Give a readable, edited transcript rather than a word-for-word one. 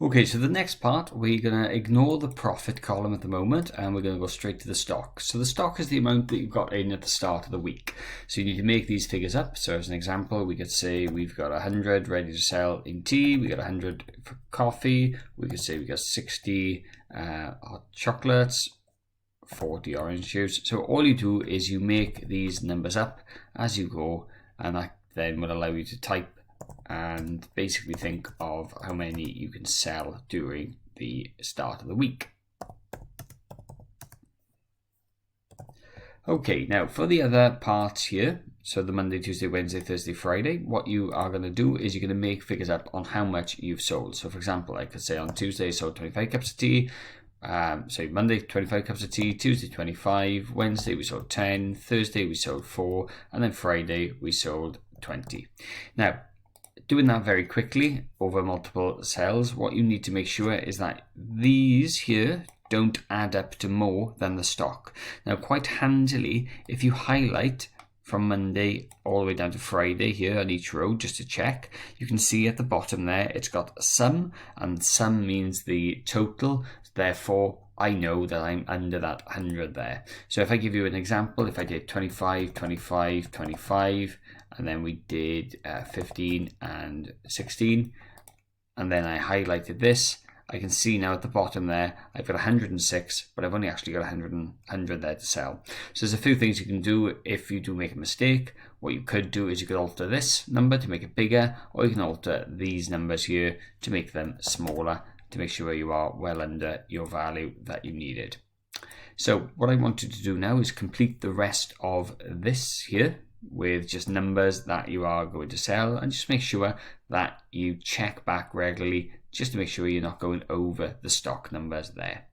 Okay, so the next part, we're going to ignore the profit column at the moment, and we're going to go straight to the stock. So the stock is the amount that you've got in at the start of the week. So you need to make these figures up. So as an example, we could say we've got 100 ready to sell in tea, we got 100 for coffee, we could say we got 60 hot chocolates, 40 orange juice. So all you do is you make these numbers up as you go, and that then will allow you to type and basically think of how many you can sell during the start of the week. Okay, now for the other parts here, so the Monday, Tuesday, Wednesday, Thursday, Friday, what you are going to do is you're going to make figures up on how much you've sold. So for example, I could say on Tuesday I sold 25 cups of tea, so Monday 25 cups of tea, Tuesday 25, Wednesday we sold 10, Thursday we sold 4, and then Friday we sold 20. Now, doing that very quickly over multiple cells, what you need to make sure is that these here don't add up to more than the stock. Now, quite handily, if you highlight from Monday all the way down to Friday here on each row just to check, you can see at the bottom there it's got sum, and sum means the total, therefore I know that I'm under that 100 there. So if I give you an example, if I did 25, 25, 25, and then we did 15 and 16, and then I highlighted this, I can see now at the bottom there I've got 106, but I've only actually got 100 there to sell. So there's a few things you can do if you do make a mistake. What you could do is you could alter this number to make it bigger, or you can alter these numbers here to make them smaller, to make sure you are well under your value that you needed. So what I wanted to do now is complete the rest of this here with just numbers that you are going to sell, and just make sure that you check back regularly just to make sure you're not going over the stock numbers there.